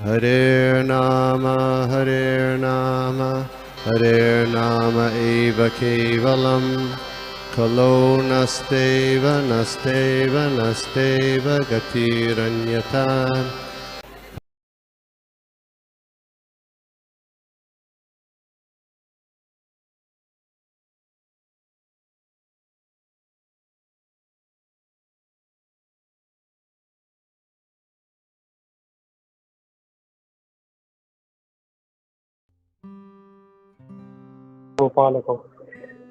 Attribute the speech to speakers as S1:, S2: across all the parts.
S1: Hare Nama Hare Nama eva kevalam Kalo nasteva nasteva nasteva gatiranyata.
S2: गोपालको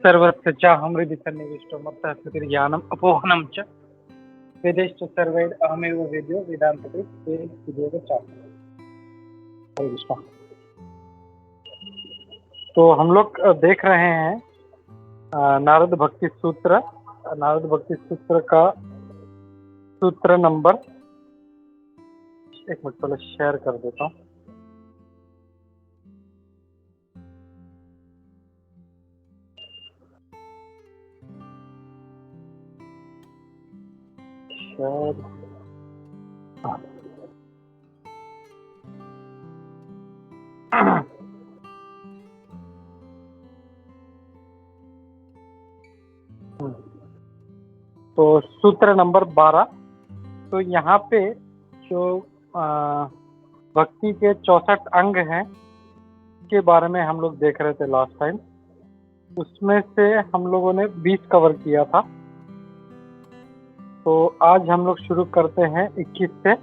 S2: सर्वस्य चाहं हृदि सन्निविष्टो मत्तः स्मृतिर्ज्ञानम् अपोहनं च वेदेश्च सर्वैर् अहमेव वेद्यो वेदान्तकृत् वेद चाहं। हरे कृष्णा। तो हम लोग देख रहे हैं नारद भक्ति सूत्र का सूत्र नंबर, एक मिनट पहले शेयर कर देता हूँ। तो सूत्र नंबर 12। तो यहाँ पे जो भक्ति के 64 अंग हैं के बारे में हम लोग देख रहे थे लास्ट टाइम। उसमें से हम लोगों ने 20 कवर किया था। तो आज हम लोग शुरू करते हैं 21 से।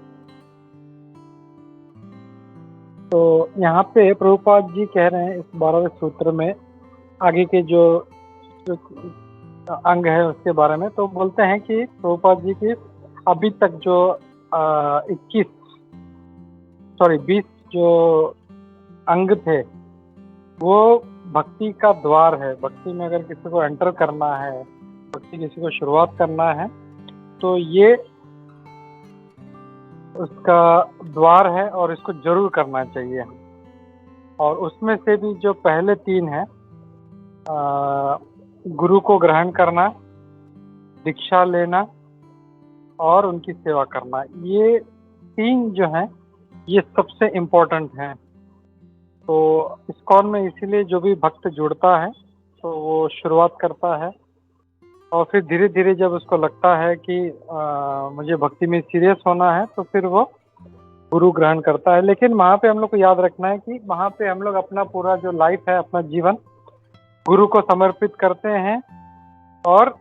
S2: तो यहाँ पे प्रभुपाद जी कह रहे हैं इस 12वें सूत्र में आगे के जो अंग है उसके बारे में। तो बोलते हैं कि प्रभुपाद जी की अभी तक जो 20 जो अंग थे वो भक्ति का द्वार है। भक्ति में अगर किसी को एंटर करना है, भक्ति किसी को शुरुआत करना है तो ये उसका द्वार है और इसको जरूर करना चाहिए। और उसमें से भी जो पहले 3 हैं, गुरु को ग्रहण करना, दीक्षा लेना और उनकी सेवा करना, ये 3 जो हैं ये सबसे इम्पोर्टेंट हैं। तो इस्कॉन में इसीलिए जो भी भक्त जुड़ता है तो वो शुरुआत करता है और फिर धीरे धीरे जब उसको लगता है कि मुझे भक्ति में सीरियस होना है तो फिर वो गुरु ग्रहण करता है। लेकिन वहाँ पे हम लोग को याद रखना है कि वहाँ पे हम लोग अपना पूरा जो लाइफ है, अपना जीवन गुरु को समर्पित करते हैं और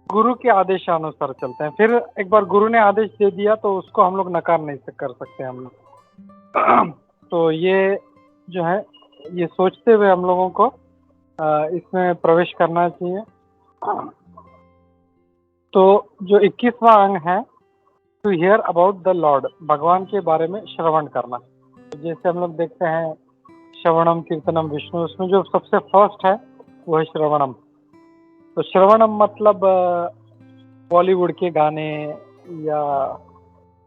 S2: गुरु के आदेशानुसार चलते हैं। फिर एक बार गुरु ने आदेश दे दिया तो उसको हम लोग नकार नहीं कर सकते हम लोग। तो ये जो है ये सोचते हुए हम लोगों को इसमें प्रवेश करना चाहिए। तो जो 21वां अंग है, to hear about the lord, भगवान के बारे में श्रवण करना। तो जैसे हम लोग देखते हैं श्रवणम कीर्तनम विष्णु, उसमें जो सबसे फर्स्ट है वो है श्रवणम। तो श्रवणम मतलब बॉलीवुड के गाने या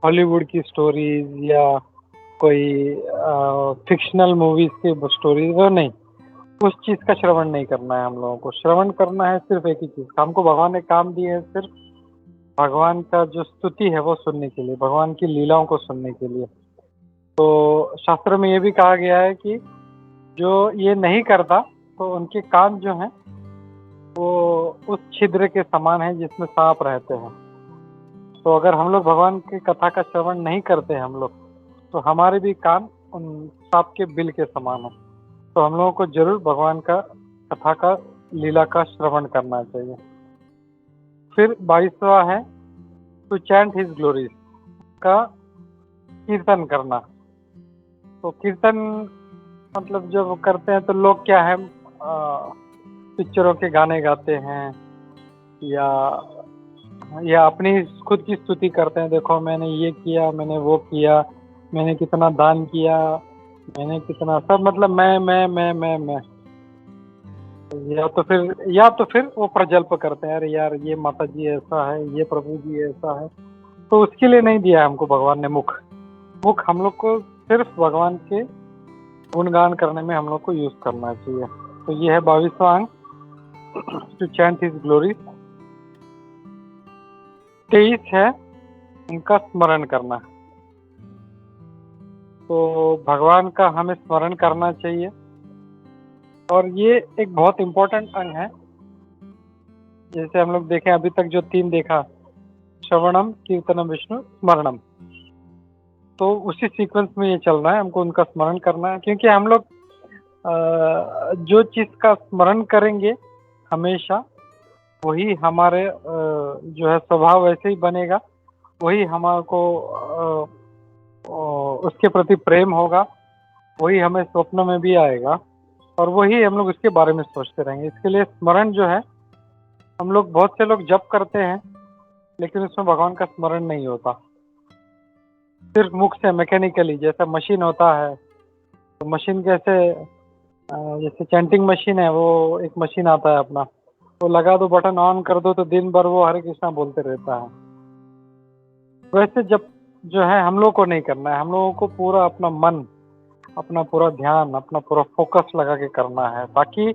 S2: हॉलीवुड की स्टोरीज या कोई फिक्शनल मूवीज की स्टोरीज, वो नहीं, उस चीज का श्रवण नहीं करना है हम लोगों को। श्रवण करना है सिर्फ एक ही चीज, हमको भगवान ने काम दिए है सिर्फ भगवान का जो स्तुति है वो सुनने के लिए, भगवान की लीलाओं को सुनने के लिए। तो शास्त्र में ये भी कहा गया है कि जो ये नहीं करता तो उनके कान जो हैं वो उस छिद्र के समान है जिसमें सांप रहते हैं। तो अगर हम लोग भगवान की कथा का श्रवण नहीं करते हम लोग तो हमारे भी कान उन सांप के बिल के समान है। तो हम लोगों को जरूर भगवान का कथा का लीला का श्रवण करना चाहिए। फिर 22वां है टू चैंट हिज ग्लोरीज, का कीर्तन करना। तो कीर्तन मतलब जब करते हैं तो लोग क्या है, पिक्चरों के गाने गाते हैं या अपनी खुद की स्तुति करते हैं। देखो मैंने ये किया, मैंने वो किया, मैंने कितना दान किया, मैंने कितना सब, मतलब मैं। या तो फिर वो प्रजल्प करते हैं, अरे यार ये माता जी ऐसा है, ये प्रभु जी ऐसा है। तो उसके लिए नहीं दिया हमको भगवान ने मुख हम लोग को सिर्फ भगवान के गुणगान करने में हम लोग को यूज करना चाहिए। तो ये है 22वां अंग, टू चैंट हिज ग्लोरी। 23 है उनका स्मरण करना। तो भगवान का हमें स्मरण करना चाहिए, और ये एक बहुत इम्पोर्टेंट अंग है। जैसे हम लोग देखें अभी तक जो 3 देखा, श्रवणम, कीर्तनम, विष्णु स्मरणम, तो उसी सीक्वेंस में ये चल रहा है, हमको उनका स्मरण करना है। क्योंकि हम लोग जो चीज का स्मरण करेंगे हमेशा, वही हमारे जो है स्वभाव वैसे ही बनेगा, वही हमारे को उसके प्रति प्रेम होगा, वही हमें स्वप्न में भी आएगा, और वही हम लोग उसके बारे में सोचते रहेंगे। इसके लिए स्मरण जो है, हम लोग बहुत से लोग जप करते हैं, लेकिन उसमें भगवान का स्मरण नहीं होता, सिर्फ मुख से मैकेनिकली, जैसा मशीन होता है। तो मशीन कैसे, जैसे चैंटिंग मशीन है, वो एक मशीन आता है अपना, वो लगा दो, बटन ऑन कर दो, तो दिन भर वो हरे कृष्णा बोलते रहता है। वैसे जब जो है हम लोग को नहीं करना है, हम लोगों को पूरा अपना मन, अपना पूरा ध्यान, अपना पूरा फोकस लगा के करना है, ताकि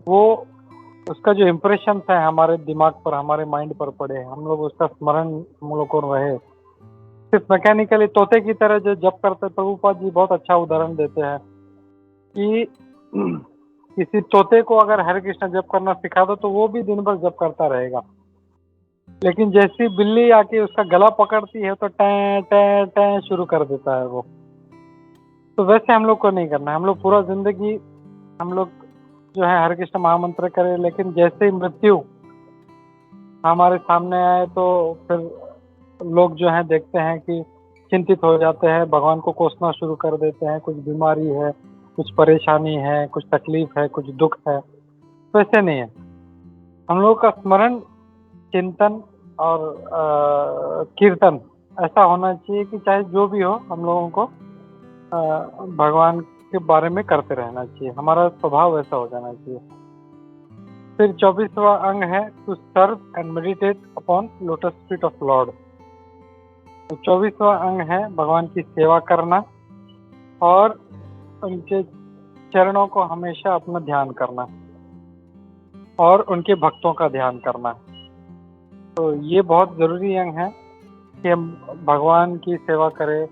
S2: वो उसका जो इम्प्रेशन है हमारे दिमाग पर, हमारे माइंड पर पड़े, हम लोग उसका स्मरण हम लोग को रहे। सिर्फ मैकेनिकली तोते की तरह जो जप करते, प्रभुपाद जी बहुत अच्छा उदाहरण देते हैं कि किसी तोते को अगर हरे कृष्णा जप करना सिखा दो, तो वो भी दिन भर जप करता रहेगा, लेकिन जैसी बिल्ली आके उसका गला पकड़ती है, तो टै टै टै शुरू कर देता है वो। तो वैसे हम लोग को नहीं करना है, हम लोग पूरा जिंदगी हम लोग जो है हरे कृष्ण महामंत्र करें, लेकिन जैसे ही मृत्यु हमारे सामने आए, तो फिर लोग जो है देखते हैं कि चिंतित हो जाते हैं, भगवान को कोसना शुरू कर देते हैं, कुछ बीमारी है, कुछ परेशानी है, कुछ तकलीफ है, कुछ दुख है। वैसे नहीं है, हम लोग का स्मरण, चिंतन और कीर्तन ऐसा होना चाहिए कि चाहे जो भी हो, हम लोगों को भगवान के बारे में करते रहना चाहिए, हमारा स्वभाव ऐसा हो जाना चाहिए। फिर 24वां अंग है to serve and meditate upon lotus feet of lord. तो 24वां अंग है भगवान की सेवा करना और उनके चरणों को हमेशा अपना ध्यान करना और उनके भक्तों का ध्यान करना। तो ये बहुत ज़रूरी अंग है कि हम भगवान की सेवा करें,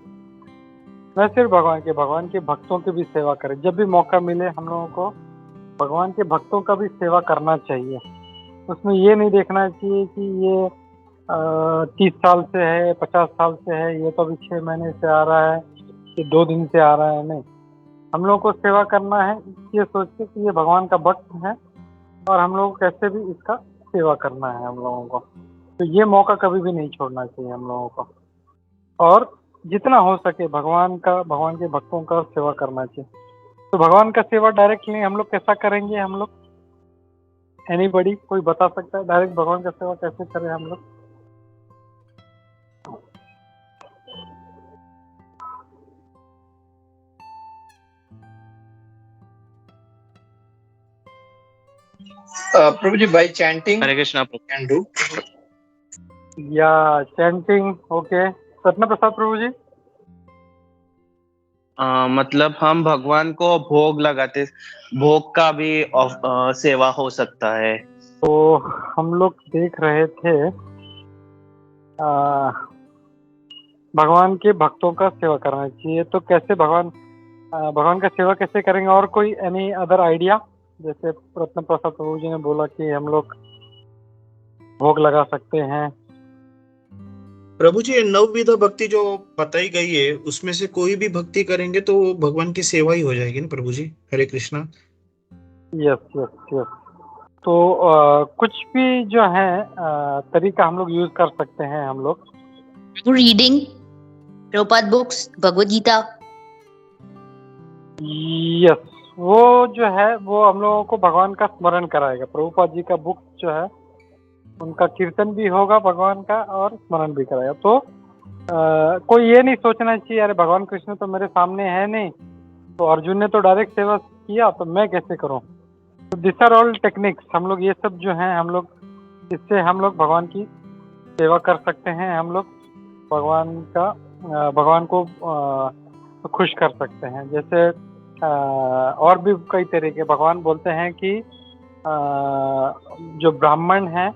S2: न सिर्फ भगवान के भक्तों की भी सेवा करें। जब भी मौका मिले हम लोगों को भगवान के भक्तों का भी सेवा करना चाहिए। उसमें ये नहीं देखना चाहिए कि ये 30 साल से है, 50 साल से है, ये तो अभी 6 महीने से आ रहा है, ये 2 दिन से आ रहा है। नहीं, हम लोगों को सेवा करना है ये सोच के कि ये भगवान का भक्त है और हम लोगों को कैसे भी इसका सेवा करना है हम लोगों को। तो ये मौका कभी भी नहीं छोड़ना चाहिए हम लोगों को, और जितना हो सके भगवान के भक्तों का सेवा करना चाहिए। तो भगवान का सेवा डायरेक्टली हम लोग कैसा करेंगे? हम लोग एनीबडी, कोई बता सकता है डायरेक्ट भगवान का सेवा कैसे करें हम लोग?
S3: प्रभु जी, by chanting
S4: Hare Krishna Prabhu.
S3: can do.
S2: या चैंटिंग, ओके। सतना प्रसाद प्रभु जी?
S4: मतलब हम भगवान को भोग लगाते, भोग का भी सेवा हो सकता है।
S2: तो हम लोग देख रहे थे भगवान के भक्तों का सेवा करना चाहिए। तो कैसे भगवान का सेवा कैसे करेंगे? और कोई एनी अदर आइडिया? जैसे रत्न प्रसाद प्रभु जी ने बोला कि हम लोग भोग लगा सकते हैं।
S3: प्रभु जी, नवविधा भक्ति जो बताई गई है उसमें से कोई भी भक्ति करेंगे तो भगवान की सेवा ही हो जाएगी ना प्रभु जी। Hare Krishna.
S2: Yes yes yes. तो कुछ भी जो है तरीका हम लोग यूज कर सकते हैं हम लोग।
S5: Reading Prabhupada books, Bhagavad Gita.
S2: Yes, वो जो है वो हम लोगों को भगवान का स्मरण कराएगा। प्रभुपाद जी का बुक जो है उनका कीर्तन भी होगा भगवान का और स्मरण भी कराएगा। तो कोई ये नहीं सोचना चाहिए अरे भगवान कृष्ण तो मेरे सामने है नहीं, तो अर्जुन ने तो डायरेक्ट सेवा किया तो मैं कैसे करूं। तो दिस आर ऑल टेक्निक्स। हम लोग ये सब जो है हम लोग इससे हम लोग भगवान की सेवा कर सकते हैं। हम लोग भगवान को खुश कर सकते हैं। जैसे और भी कई तरीके भगवान बोलते हैं कि जो ब्राह्मण है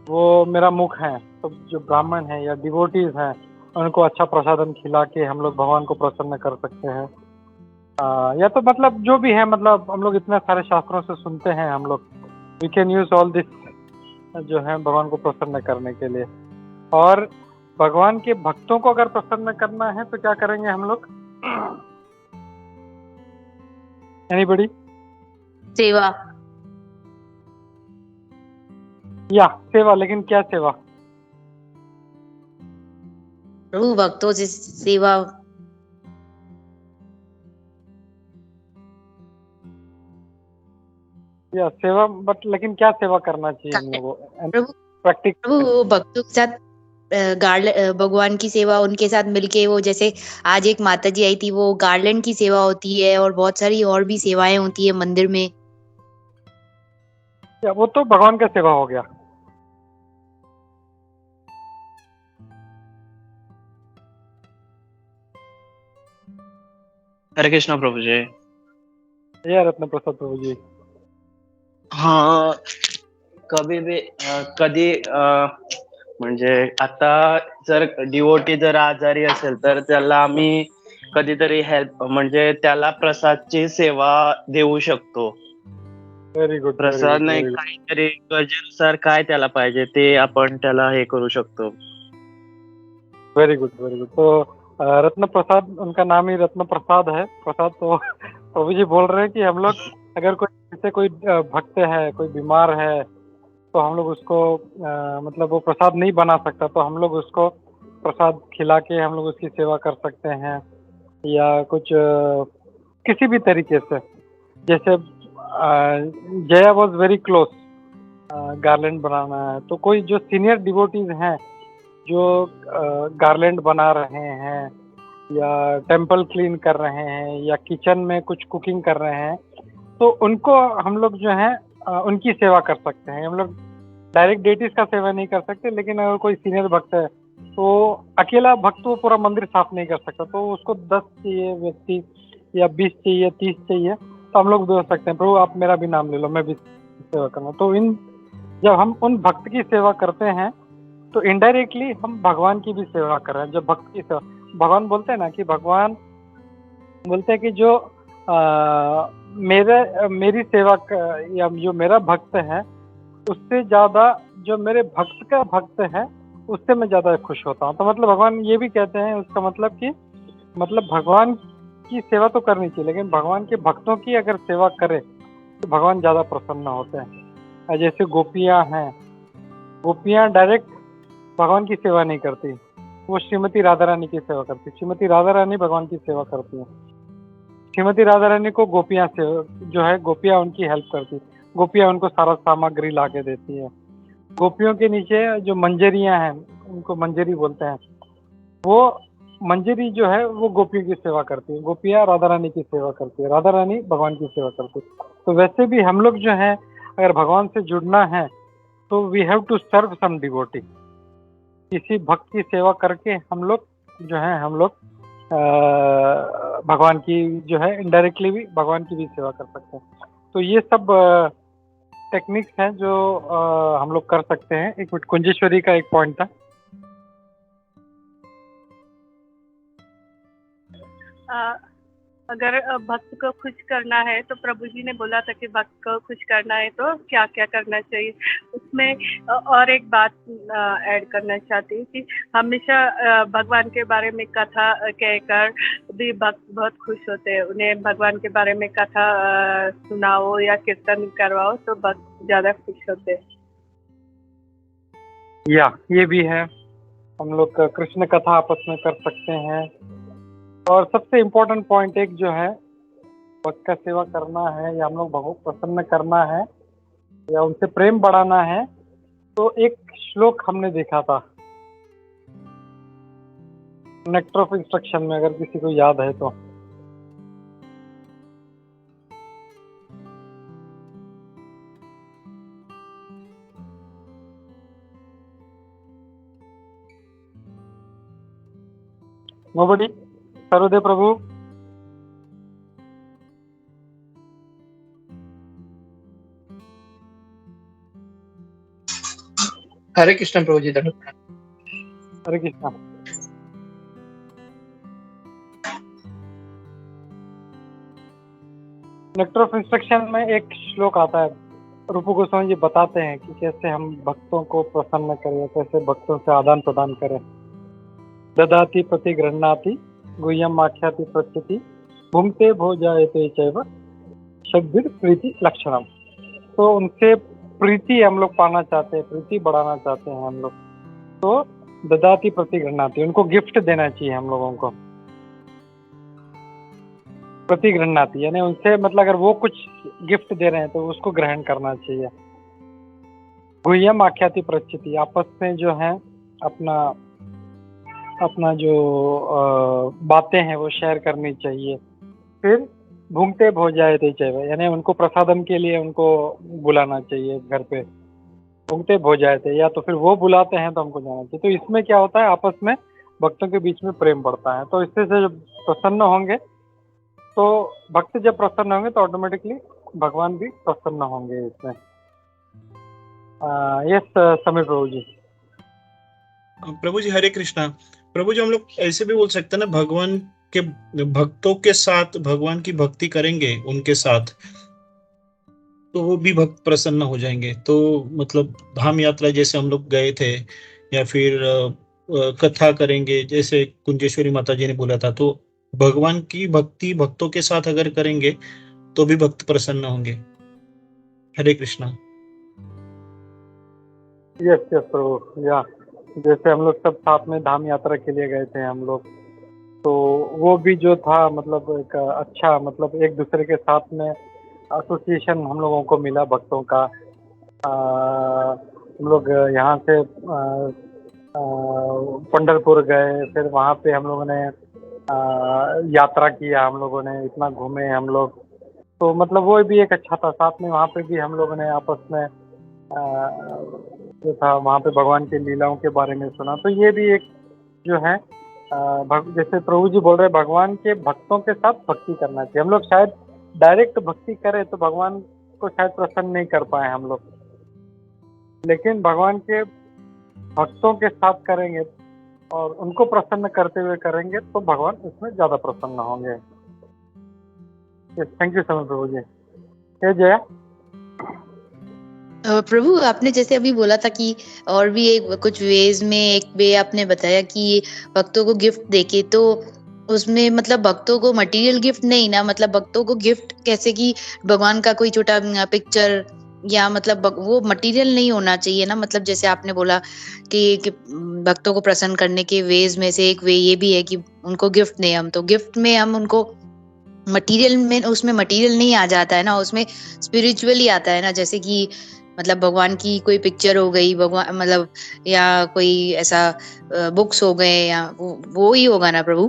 S2: वो मेरा मुख है। तो जो ब्राह्मण है या डिवोटीज हैं उनको अच्छा प्रसादम खिला के हम लोग भगवान को प्रसन्न कर सकते हैं। या तो मतलब जो भी है, मतलब हम लोग इतने सारे शास्त्रों से सुनते हैं हम लोग, we can use all this जो है भगवान को प्रसन्न करने के लिए। और भगवान के भक्तों को अगर प्रसन्न करना है तो क्या करेंगे हम लोग? एनीबडी?
S5: सेवा।
S2: या सेवा, लेकिन क्या सेवा?
S5: प्रभु भक्तों से सेवा।
S2: या सेवा, बट लेकिन क्या सेवा करना चाहिए हम लोगों को?
S5: प्रभु
S2: प्रैक्टिकल।
S5: प्रभु वो भक्तों के साथ भगवान की सेवा उनके साथ मिलके, वो जैसे आज एक माता जी आई थी, वो गार्लैंड की सेवा होती है और बहुत सारी और भी सेवाएं होती है मंदिर में।
S2: या वो तो भगवान का सेवा हो गया।
S4: हरे कृष्णा प्रभू जी।
S2: या रत्न प्रसाद प्रभु जी।
S4: हा कधी बी कधी म्हणजे आता जर डिवोटी जर आजारी असेल तर त्याला आम्ही कधीतरी हेल्प म्हणजे त्याला प्रसादची सेवा देऊ शकतो.
S2: व्हेरी गुड, व्हेरी
S4: प्रसाद
S2: गुड,
S4: नाही,
S2: व्हेरी गुड.
S4: काहीतरी गरजेनुसार काय त्याला पाहिजे ते आपण त्याला हे करू शकतो.
S2: Very good, very good. तो रत्न प्रसाद, उनका नाम ही रत्न प्रसाद है। प्रसाद तो प्रभु जी बोल रहे हैं कि हम लोग अगर कोई जैसे कोई भक्त है, कोई बीमार है, तो हम लोग उसको मतलब वो प्रसाद नहीं बना सकता, तो हम लोग उसको प्रसाद खिला के हम लोग उसकी सेवा कर सकते हैं। या कुछ किसी भी तरीके से, जैसे Jaya was very close, garland बनाना है, तो कोई जो सीनियर डिवोटीज हैं जो गार्लैंड बना रहे हैं या टेम्पल क्लीन कर रहे हैं या किचन में कुछ कुकिंग कर रहे हैं, तो उनको हम लोग जो है उनकी सेवा कर सकते हैं। हम लोग डायरेक्ट डेटीज का सेवा नहीं कर सकते, लेकिन अगर कोई सीनियर भक्त है तो अकेला भक्त वो पूरा मंदिर साफ नहीं कर सकता, तो उसको 10 चाहिए व्यक्ति या 20 चाहिए, 30 चाहिए, तो हम लोग बोल सकते हैं प्रभु आप मेरा भी नाम ले लो, मैं भी सेवा करूँगा। तो जब हम उन भक्त की सेवा करते हैं तो इनडायरेक्टली हम भगवान की भी सेवा कर रहे हैं। जब भक्त की सेवा, भगवान बोलते हैं ना कि भगवान बोलते हैं कि जो मेरी सेवा या जो मेरा भक्त है उससे ज्यादा जो मेरे भक्त का भक्त है उससे मैं ज्यादा खुश होता हूँ। तो मतलब भगवान ये भी कहते हैं, उसका मतलब कि मतलब भगवान की सेवा तो करनी चाहिए, लेकिन भगवान के भक्तों की अगर सेवा करे तो भगवान ज्यादा प्रसन्न होते हैं। जैसे गोपियां हैं, गोपियां डायरेक्ट भगवान की सेवा नहीं करती, वो श्रीमती राधा रानी की सेवा करती। श्रीमती राधा रानी भगवान की सेवा करती है। श्रीमती राधा रानी को गोपियां से जो है, गोपियां उनकी हेल्प करती, गोपियां उनको सारा सामग्री ला के देती है। गोपियों के नीचे जो मंजरियां हैं, उनको मंजरी बोलते हैं, वो मंजरी जो है वो गोपियों की सेवा करती है। गोपियां राधा रानी की सेवा करती है, राधा रानी भगवान की सेवा करती है। तो वैसे भी हम लोग जो है अगर भगवान से जुड़ना है तो we have to serve some devotee. किसी भक्त की सेवा करके हम लोग जो है हम लोग भगवान की जो है इनडायरेक्टली भी भगवान की भी सेवा कर सकते हैं। तो ये सब टेक्निक्स हैं जो हम लोग कर सकते हैं। एक मिनट, कुंजेश्वरी का एक पॉइंट था।
S6: अगर भक्त को खुश करना है तो प्रभु जी ने बोला था कि भक्त को खुश करना है तो क्या क्या करना चाहिए। उसमें और एक बात ऐड करना चाहती हूँ कि हमेशा भगवान के बारे में कथा कहकर भी भक्त बहुत खुश होते हैं। उन्हें भगवान के बारे में कथा सुनाओ या कीर्तन करवाओ तो भक्त ज़्यादा खुश होते हैं।
S2: या ये भी है, हम लोग कृष्ण कथा आपस में कर सकते हैं। और सबसे इम्पोर्टेंट पॉइंट एक जो है, भक्त का सेवा करना है या हम लोग भगवान प्रसन्न करना है या उनसे प्रेम बढ़ाना है, तो एक श्लोक हमने देखा था नेक्टर ऑफ इंस्ट्रक्शन में, अगर किसी को याद है तो। नोबडी? सर्वदेव प्रभु?
S3: हरे कृष्ण प्रभु जी।
S2: Hare Krishna. Nectar of Instruction में एक श्लोक आता है, रूप गोस्वामी जी बताते हैं कि कैसे हम भक्तों को प्रसन्न करें, कैसे भक्तों से आदान प्रदान करें। ददाति प्रतिगृह्णाति गुह्यम आख्याति प्रच्यति भुंक्ते भोजायते चैव षड्भिर प्रीति लक्षणम। तो उनसे प्रीति हम लोग पाना चाहते हैं, प्रीति बढ़ाना चाहते हैं हम लोग, तो ददाति प्रतिगृह्णाति, उनको गिफ्ट देना चाहिए हम लोगों को। प्रतिगृह्णाति यानी उनसे मतलब अगर वो कुछ गिफ्ट दे रहे हैं तो उसको ग्रहण करना चाहिए। गुह्यम आख्याति प्रच्यति, आपस में जो है अपना जो बातें हैं वो शेयर करनी चाहिए। फिर भुंक्ते भोजायते चैव, यानी उनको प्रसादम के लिए उनको बुलाना चाहिए घर पे। भुंक्ते भोजायते, या तो फिर वो बुलाते हैं तो हमको जाना चाहिए। तो इसमें क्या होता है, आपस में भक्तों के बीच में प्रेम बढ़ता है। तो इससे से जब प्रसन्न होंगे, तो भक्त जब प्रसन्न होंगे तो ऑटोमेटिकली भगवान भी प्रसन्न होंगे इसमें। यस समीर प्रभु जी।
S3: प्रभु जी हरे कृष्णा। प्रभु जी हम लोग ऐसे भी बोल सकते हैं ना, भगवान के भक्तों के साथ भगवान की भक्ति करेंगे उनके साथ, तो वो भी भक्त प्रसन्न हो जाएंगे। तो मतलब धाम यात्रा जैसे हम लोग गए थे, या फिर कथा करेंगे जैसे कुंजेश्वरी माता जी ने बोला था, तो भगवान की भक्ति भक्तों के साथ अगर करेंगे तो भी भक्त प्रसन्न होंगे। हरे कृष्णा।
S2: यस यस प्रभु। या जैसे हम लोग सब साथ में धाम यात्रा के लिए गए थे हम लोग, तो वो भी जो था मतलब एक अच्छा, मतलब एक दूसरे के साथ में एसोसिएशन हम लोगों को मिला भक्तों का। हम लोग यहाँ से पंढरपुर गए, फिर वहाँ पे हम लोगों ने यात्रा किया, हम लोगों ने इतना घूमे हम लोग, तो मतलब वो भी एक अच्छा था। साथ में वहाँ पे भी हम लोगों ने आपस में जो था वहाँ पे भगवान की लीलाओं के बारे में सुना। तो ये भी एक जो है जैसे प्रभु जी बोल रहे हैं, भगवान के भक्तों के साथ भक्ति करना चाहिए। हम लोग शायद डायरेक्ट भक्ति करें तो भगवान को शायद प्रसन्न नहीं कर पाए हम लोग, लेकिन भगवान के भक्तों के साथ करेंगे और उनको प्रसन्न करते हुए करेंगे तो भगवान इसमें ज्यादा प्रसन्न होंगे। थैंक यू सो मच प्रभु जी। जय
S5: प्रभु, आपने जैसे अभी बोला था कि और भी एक कुछ वेज में एक वे आपने बताया कि भक्तों को गिफ्ट देके, तो उसमें मतलब भक्तों को मटेरियल गिफ्ट नहीं ना, मतलब भक्तों को गिफ्ट कैसे कि भगवान का कोई छोटा पिक्चर या मतलब वो मटेरियल नहीं होना चाहिए ना। मतलब जैसे आपने बोला कि भक्तों को प्रसन्न करने के वेज में से एक वे ये भी है कि उनको गिफ्ट नहीं, हम तो गिफ्ट में हम उनको मटेरियल में, उसमें मटेरियल नहीं आ जाता है ना, उसमें स्पिरिचुअली आता है ना। जैसे कि मतलब भगवान की कोई पिक्चर हो गई, भगवान मतलब या कोई ऐसा बुक्स हो गए, या वो ही होगा ना प्रभु।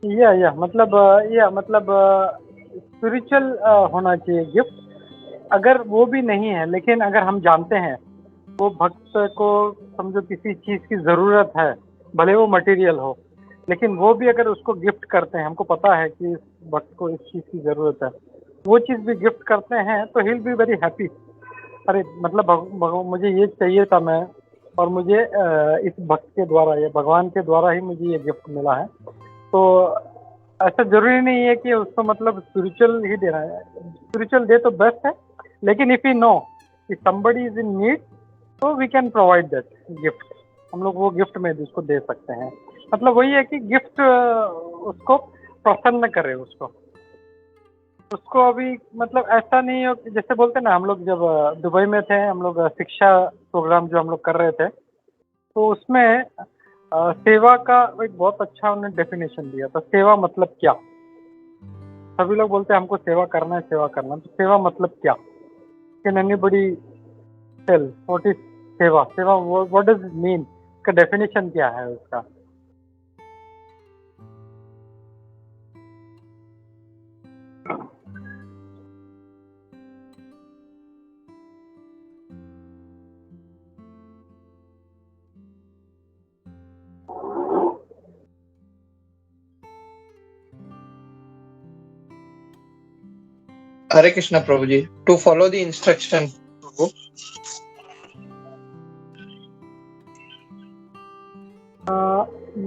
S2: या मतलब स्पिरिचुअल होना चाहिए गिफ्ट। अगर वो भी नहीं है, लेकिन अगर हम जानते हैं वो भक्त को समझो किसी चीज की जरूरत है, भले वो मटेरियल हो, लेकिन वो भी अगर उसको गिफ्ट करते हैं, हमको पता है कि इस भक्त को इस चीज की जरूरत है, वो चीज भी गिफ्ट करते हैं, तो ही विल बी वेरी हैप्पी। अरे मतलब मुझे ये चाहिए था मैं, और मुझे इस भक्त के द्वारा या भगवान के द्वारा ही मुझे ये गिफ्ट मिला है। तो ऐसा जरूरी नहीं है कि उसको मतलब स्पिरिचुअल ही देना है। स्पिरिचुअल दे तो बेस्ट है, लेकिन इफ यू नो कि somebody इज इन नीड, तो we can provide that gift. हम लोग वो गिफ्ट में भी उसको दे सकते हैं। मतलब वही है कि गिफ्ट उसको प्रसन्न करे, उसको अभी मतलब ऐसा नहीं हो, जैसे बोलते ना, हम लोग जब दुबई में थे, हम लोग शिक्षा प्रोग्राम जो हम लोग कर रहे थे, तो उसमें सेवा का एक बहुत अच्छा उन्होंने डेफिनेशन दिया था। सेवा मतलब क्या? सभी लोग बोलते हैं हमको सेवा करना है, सेवा करना, तो सेवा मतलब क्या? Can anybody tell what is seva? Seva what does it mean? इसका डेफिनेशन क्या है उसका?
S7: Hare Krishna Prabhuji. To follow the instruction, Prabhu.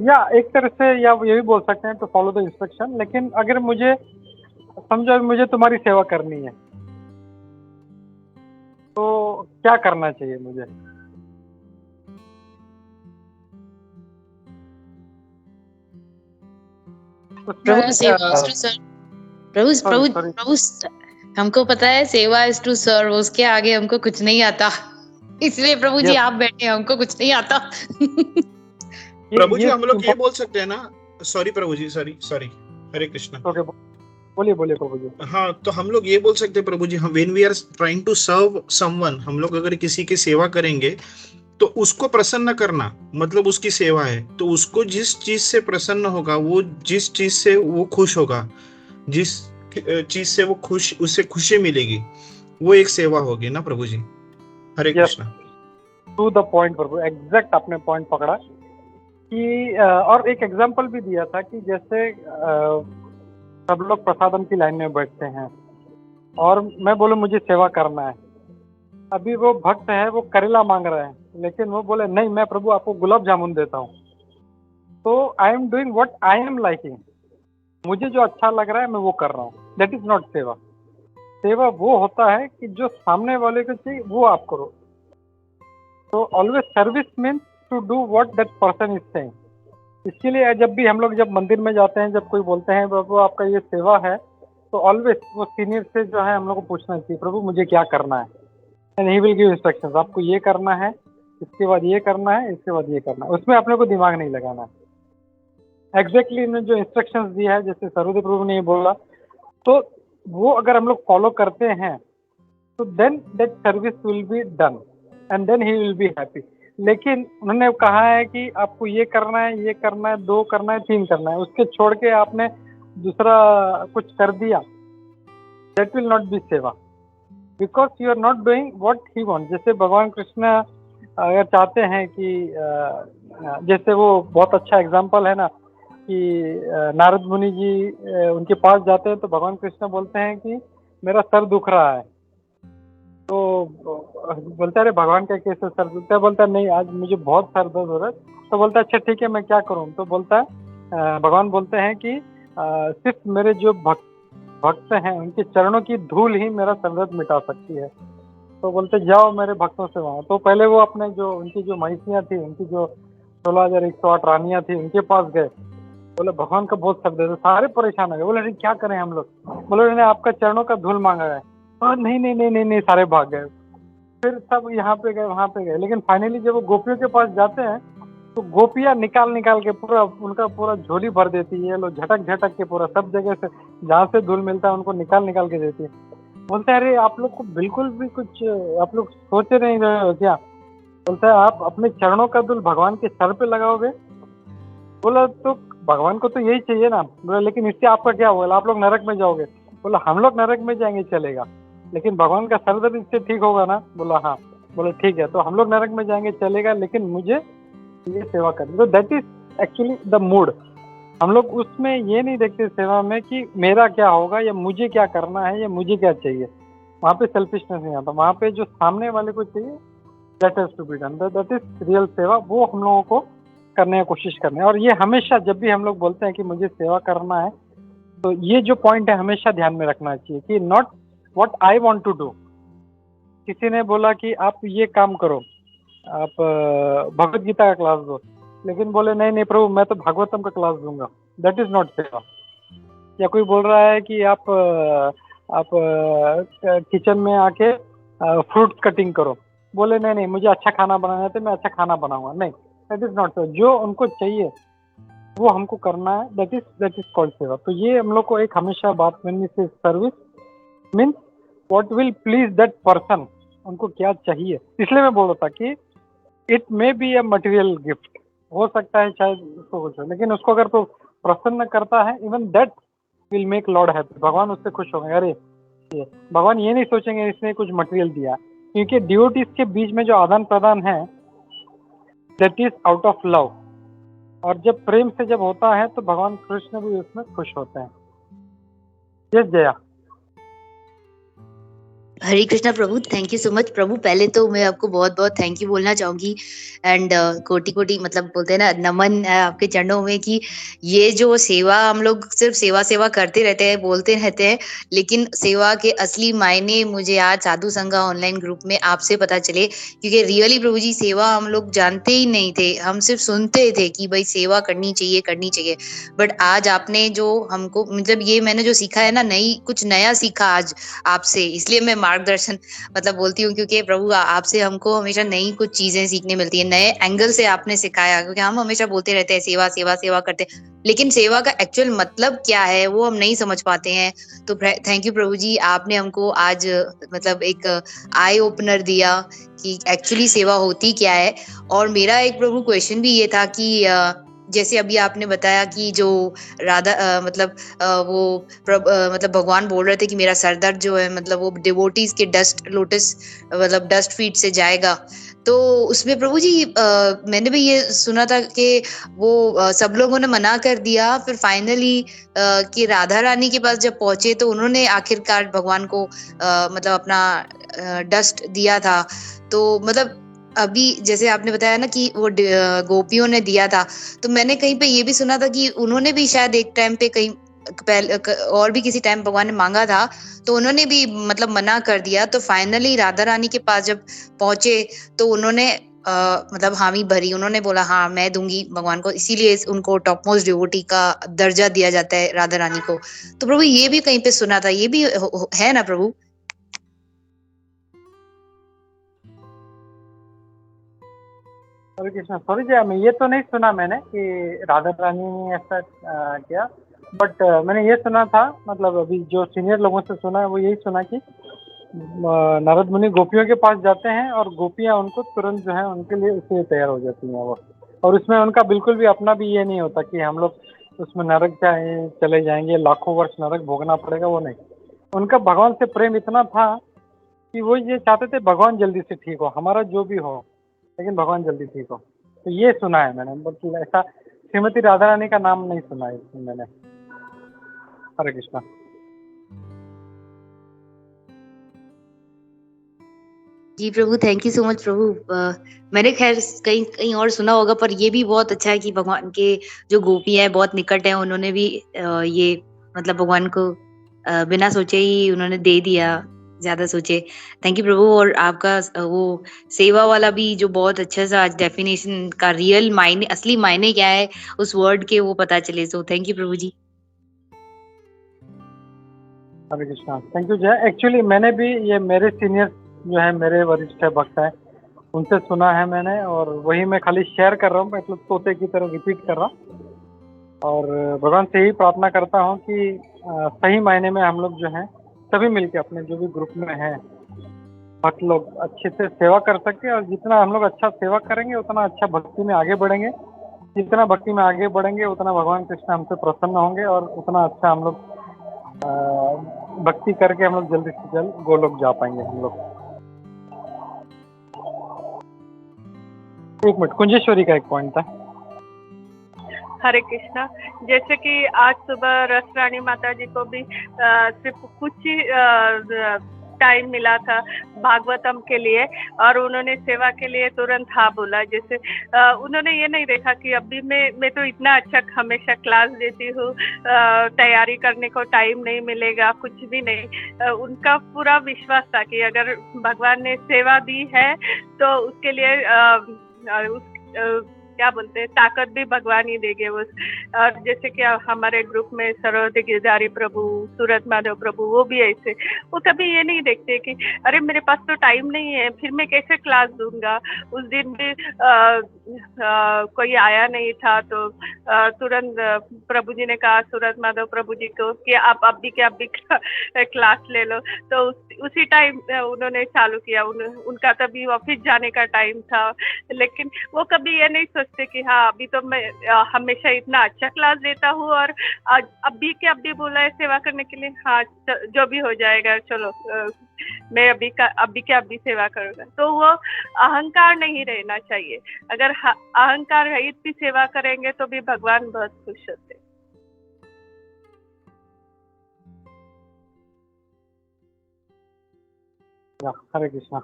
S2: या एक तरह से या ये भी बोल सकते हैं टू फॉलो द इंस्ट्रक्शन। लेकिन अगर मुझे समझो मुझे तुम्हारी सेवा करनी है तो क्या करना चाहिए मुझे?
S5: प्रभु सेवा
S7: uh,
S5: is to serve। प्रभु प्रभु
S2: सॉरी
S5: प्रभु हमको पता है सेवा इज टू सर्व, उसके आगे हमको कुछ नहीं आता। इसलिए प्रभु जी
S2: Yes.
S5: आप बैठे, हमको कुछ नहीं आता।
S3: प्रभु जी
S2: ये
S3: हम लोग ये बोल सकते हैं ना, सॉरी प्रभु जी, सॉरी सॉरी, हरे कृष्णा।
S2: ओके, बोलिए बोलिए प्रभु जी।
S3: हाँ, तो हम लोग ये बोल सकते हैं प्रभु जी, हम when we are trying to serve someone, हम लोग अगर किसी की सेवा करेंगे तो उसको प्रसन्न करना मतलब उसकी सेवा है। तो उसको जिस चीज से प्रसन्न होगा, वो जिस चीज से वो खुश होगा, जिस चीज से वो खुश, उससे खुशी मिलेगी, वो एक सेवा होगी ना प्रभु जी। Hare
S2: Yes.
S3: Krishna.
S2: To the point प्रभु, एग्जैक्ट आपने पॉइंट पकड़ा कि और एक एग्जांपल भी दिया था कि जैसे सब लोग प्रसादम की लाइन में बैठते हैं और मैं बोलूं मुझे सेवा करना है। अभी वो भक्त है, वो करेला मांग रहे हैं, लेकिन वो बोले नहीं मैं प्रभु आपको गुलाब जामुन देता हूँ। तो I am doing what I am liking, मुझे जो अच्छा लग रहा है मैं वो कर रहा हूँ। दैट इज नॉट सेवा। सेवा वो होता है कि जो सामने वाले को चाहिए वो आप करो। तो always service means to do what that person is saying. इसके लिए जब भी हम लोग जब मंदिर में जाते हैं, जब कोई बोलते हैं प्रभु आपका ये सेवा है, तो ऑलवेज वो सीनियर से जो है हम लोग को पूछना चाहिए प्रभु मुझे क्या करना है, and he will give instructions. आपको ये करना है, इसके बाद ये करना है, इसके बाद ये करना है। उसमें अपने को दिमाग नहीं लगाना है। एग्जैक्टली इन्होंने जो इंस्ट्रक्शंस दिया है, जैसे सरोदे प्रभु ने ये बोला, तो वो अगर हम लोग फॉलो करते हैं तो then that service will be done and then he will be happy. लेकिन उन्होंने कहा है कि आपको ये करना है, ये करना है, 2 करना है, 3 करना है, उसके छोड़ के आपने दूसरा कुछ कर दिया, that will not be seva, because you are not doing what he want. जैसे भगवान कृष्ण अगर चाहते हैं कि जैसे वो बहुत अच्छा एग्जाम्पल है ना कि नारद मुनि जी उनके पास जाते हैं तो भगवान कृष्ण बोलते हैं कि मेरा सर दुख रहा है। तो बोलता है अरे भगवान का कैसे सर दुखता है? बोलता है नहीं आज मुझे बहुत सर दर्द हो रहा है। तो बोलता है अच्छा ठीक है मैं क्या करूं? तो बोलता है भगवान बोलते हैं कि सिर्फ मेरे जो भक्त हैं उनके चरणों की धूल ही मेरा सर दर्द मिटा सकती है। तो बोलते जाओ मेरे भक्तों से वहाँ। तो पहले वो अपने जो उनकी जो महिषियाँ थी, उनकी जो 16,108 रानियाँ थी, उनके पास गए। बोले भगवान का बहुत सर दर्द, सारे परेशान हो गए। बोले क्या करें हम लोग? बोले उन्होंने आपका चरणों का धूल मांगा है। नहीं नहीं नहीं नहीं नहीं, सारे भाग गए। फिर सब यहाँ पे गए वहाँ पे गए, लेकिन फाइनली जब वो गोपियों के पास जाते हैं तो गोपियाँ निकाल निकाल के पूरा उनका पूरा झोली भर देती है। लोग झटक झटक के पूरा सब जगह से जहाँ से धूल मिलता है उनको निकाल निकाल के देती है। बोलते हैं अरे आप लोग को बिल्कुल भी कुछ आप लोग सोचे नहीं रहे हो क्या? बोलता है आप अपने चरणों का धूल भगवान के सर पे लगाओगे? बोला तो भगवान को तो यही चाहिए ना। बोला लेकिन इससे आपका क्या होगा? आप लोग नरक में जाओगे। बोला हम लोग नरक में जाएंगे चलेगा, लेकिन भगवान का सर दर्द इससे ठीक होगा ना? बोला हाँ। बोला ठीक है, तो हम लोग नरक में जाएंगे चलेगा, लेकिन मुझे ये सेवा करनी। तो that is actually the mood. हम लोग उसमें ये नहीं देखते सेवा में कि मेरा क्या होगा या मुझे क्या करना है या मुझे क्या चाहिए। वहाँ पे सेल्फिशनेस नहीं आता। वहाँ पे जो सामने वाले को चाहिए that has to be done, that is real seva. वो हम लोगों को करने की कोशिश करनी है। और ये हमेशा जब भी हम लोग बोलते हैं कि मुझे सेवा करना है, तो ये जो पॉइंट है हमेशा ध्यान में रखना चाहिए कि not what I want to do. किसी ने बोला कि आप ये काम करो, आप भगवत गीता का क्लास दो, लेकिन बोले नहीं नहीं प्रभु मैं तो भागवतम का क्लास दूंगा, दैट इज नॉट सेवा। या कोई बोल रहा है कि आप किचन में आके फ्रूट कटिंग करो, बोले नहीं नहीं मुझे अच्छा खाना बनाना है तो मैं अच्छा खाना बनाऊंगा, नहीं, दैट इज नॉट सेवा। जो उनको चाहिए वो हमको करना है, दैट इज कॉल्ड सेवा। तो ये हम लोग को एक हमेशा बात करनी से service means what will please that person, उनको क्या चाहिए। इसलिए मैं बोल रहा था कि it may be a material gift, हो सकता है शायद उसको कुछ हो, लेकिन उसको अगर तो प्रसन्न करता है, even that will make Lord happy. भगवान उससे खुश होंगे। अरे भगवान ये नहीं सोचेंगे इसने कुछ मटेरियल दिया, क्योंकि डिवोटीज के बीच में जो आदान प्रदान है that is out of love. और जब प्रेम से जब होता है तो भगवान कृष्ण भी उसमें खुश होते हैं। यस जया।
S5: हरे कृष्णा प्रभु, थैंक यू सो मच प्रभु। पहले तो मैं आपको बहुत बहुत थैंक यू बोलना चाहूंगी एंड कोटि कोटि मतलब बोलते हैं ना नमन है आपके चरणों में कि ये जो सेवा हम लोग सिर्फ सेवा सेवा करते रहते हैं, बोलते रहते हैं, लेकिन सेवा के असली मायने मुझे आज साधु संघा ऑनलाइन ग्रुप में आपसे पता चले। क्योंकि रियली प्रभु जी सेवा हम लोग जानते ही नहीं थे, हम सिर्फ सुनते थे कि भाई सेवा करनी चाहिए करनी चाहिए। बट आज आपने जो हमको मतलब ये मैंने जो सीखा है ना, नई कुछ नया सीखा आज आपसे, इसलिए मैं मार्गदर्शन मतलब बोलती हूँ, क्योंकि प्रभु आपसे हमको हमेशा नई कुछ चीजें सीखने मिलती है, नए एंगल से आपने सिखाया। क्योंकि हम हमेशा बोलते रहते हैं सेवा सेवा सेवा करते हैं, लेकिन सेवा का एक्चुअल मतलब क्या है वो हम नहीं समझ पाते हैं। तो थैंक यू प्रभु जी, आपने हमको आज मतलब एक आई ओपनर दिया कि एक्चुअली सेवा होती क्या है। और मेरा एक प्रभु क्वेश्चन भी ये था कि जैसे अभी आपने बताया कि जो राधा मतलब वो मतलब भगवान बोल रहे थे कि मेरा सर दर्द जो है मतलब वो डिवोटीज के डस्ट लोटस मतलब डस्ट फीट से जाएगा। तो उसमें प्रभु जी मैंने भी ये सुना था कि वो सब लोगों ने मना कर दिया, फिर फाइनली कि राधा रानी के पास जब पहुंचे तो उन्होंने आखिरकार भगवान को मतलब अपना डस्ट दिया था। तो मतलब अभी जैसे आपने बताया ना कि वो गोपियों ने दिया था, तो मैंने कहीं पे ये भी सुना था कि उन्होंने भी शायद एक टाइम पे कहीं पहले और भी किसी टाइम भगवान ने मांगा था तो उन्होंने भी मतलब मना कर दिया। तो फाइनली राधा रानी के पास जब पहुंचे तो उन्होंने मतलब हामी भरी, उन्होंने बोला हाँ मैं दूंगी भगवान को, इसीलिए उनको टॉप मोस्ट डिवोटी का दर्जा दिया जाता है राधा रानी को। तो प्रभु ये भी कहीं पे सुना था, ये भी है ना प्रभु?
S2: हरे कृष्णा, सॉरी जी, मैं ये तो नहीं सुना मैंने कि राधा रानी ने ऐसा किया। बट मैंने ये सुना था, मतलब अभी जो सीनियर लोगों से सुना है वो यही सुना कि नारद मुनि गोपियों के पास जाते हैं और गोपियां उनको तुरंत जो है उनके लिए उससे तैयार हो जाती हैं वो। और उसमें उनका बिल्कुल भी अपना भी ये नहीं होता कि हम लोग उसमें नरक चले जाएंगे, लाखों वर्ष नरक भोगना पड़ेगा, वो नहीं। उनका भगवान से प्रेम इतना था कि वो ये चाहते थे भगवान जल्दी से ठीक हो, हमारा जो भी हो लेकिन भगवान जल्दी ठीक हो। तो ये सुना है मैंने, बल्कि ऐसा श्रीमती राधा रानी का नाम नहीं सुना है इसमें मैंने। हरे कृष्णा।
S5: जी प्रभु, थैंक यू सो मच प्रभु। मैंने खैर कहीं कहीं और सुना होगा, पर ये भी बहुत अच्छा है कि भगवान के जो गोपी है बहुत निकट है, उन्होंने भी ये मतलब भगवान को बिना सोचे ही उन्होंने दे दिया, ज्यादा सोचे। थैंक यू प्रभु। और आपका वो सेवा वाला भी जो बहुत अच्छा सा आज डेफिनेशन का रियल मायने, असली मायने क्या है उस वर्ड के, वो पता चले। सो थैंक यू प्रभु जी।
S2: हरे कृष्णा, थैंक यू जय। एक्चुअली मैंने भी ये मेरे सीनियर जो है, मेरे वरिष्ठ भक्त हैं, उनसे सुना है मैंने, और वही मैं खाली शेयर कर रहा हूँ, मतलब तोते की तरह रिपीट कर रहा हूँ। और भगवान से यही प्रार्थना करता हूँ कि सही मायने में हम लोग जो हैं सभी मिलके अपने जो भी ग्रुप में हैं भक्त लोग अच्छे से सेवा कर सके। और जितना हम लोग अच्छा सेवा करेंगे उतना अच्छा भक्ति में आगे बढ़ेंगे, जितना भक्ति में आगे बढ़ेंगे उतना भगवान कृष्ण हमसे प्रसन्न होंगे, और उतना अच्छा हम लोग भक्ति करके हम लोग जल्दी से जल्द गोलोक जा पाएंगे हम लोग। एक मिनट, कुंजेश्वरी का एक पॉइंट था।
S6: हरे कृष्णा। जैसे कि आज सुबह रस रानी माता जी को भी सिर्फ कुछ ही टाइम मिला था भागवतम के लिए, और उन्होंने सेवा के लिए तुरंत हाँ बोला। जैसे उन्होंने ये नहीं देखा कि अभी मैं तो इतना अच्छा हमेशा क्लास देती हूँ, तैयारी करने को टाइम नहीं मिलेगा, कुछ भी नहीं। उनका पूरा विश्वास था कि अगर भगवान ने सेवा दी है तो उसके लिए क्या बोलते हैं, ताकत भी भगवान ही देंगे वो। और जैसे कि हमारे ग्रुप में सरोज गिरधारी प्रभु, सूरत माधव प्रभु, वो भी ऐसे, वो कभी ये नहीं देखते कि अरे मेरे पास तो टाइम नहीं है, फिर मैं कैसे क्लास दूंगा। उस दिन भी कोई आया नहीं था तो तुरंत प्रभु जी ने कहा सूरत माधव प्रभु जी को कि आप अभी के अभी क्लास ले लो। तो उसी टाइम उन्होंने चालू किया। उनका तभी ऑफिस जाने का टाइम था, लेकिन वो कभी ये नहीं सोचते कि हाँ अभी तो मैं हमेशा इतना अच्छा क्लास देता हूँ और अभी के अभी बोला है सेवा करने के लिए, हाँ जो भी हो जाएगा चलो मैं अभी के अभी सेवा करूँगा। तो वो अहंकार नहीं रहना चाहिए। अगर अहंकार रहित भी सेवा करेंगे तो भी भगवान बहुत खुश होते।
S2: हरे कृष्णा।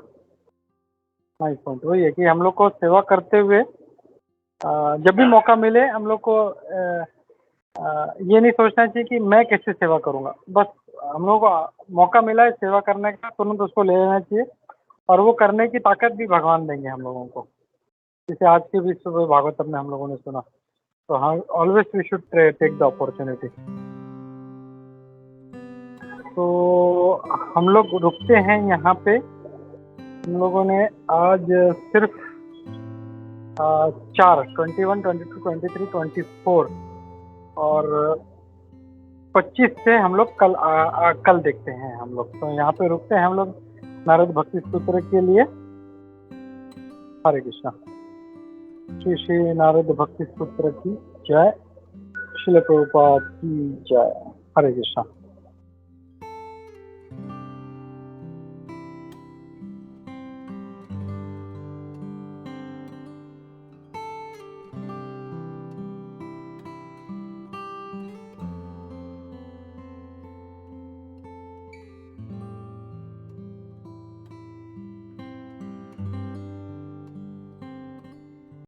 S2: Nice point. वही है कि हम लोग को सेवा करते हुए जब भी मौका मिले हम लोग को ये नहीं सोचना चाहिए कि मैं कैसे सेवा करूंगा। बस हम लोग को मौका मिला है सेवा करने का, तुरंत उसको ले लेना चाहिए और वो करने की ताकत भी भगवान देंगे हम लोगों को। जैसे आज के विश्व में भागवतम में हम लोगों ने सुना, तो हाँ, always we should take the opportunity. तो हम लोग रुकते हैं यहाँ पे। हम लोगों ने आज सिर्फ 4 21, 22, 23, 24 और 25 से हम लोग कल देखते हैं हम लोग। तो यहाँ पे रुकते हैं हम लोग नारद भक्ति सूत्र के लिए। हरे कृष्णा। श्री श्री नारद भक्ति सूत्र की जय। श्रील प्रभुपाद की जय। हरे कृष्णा।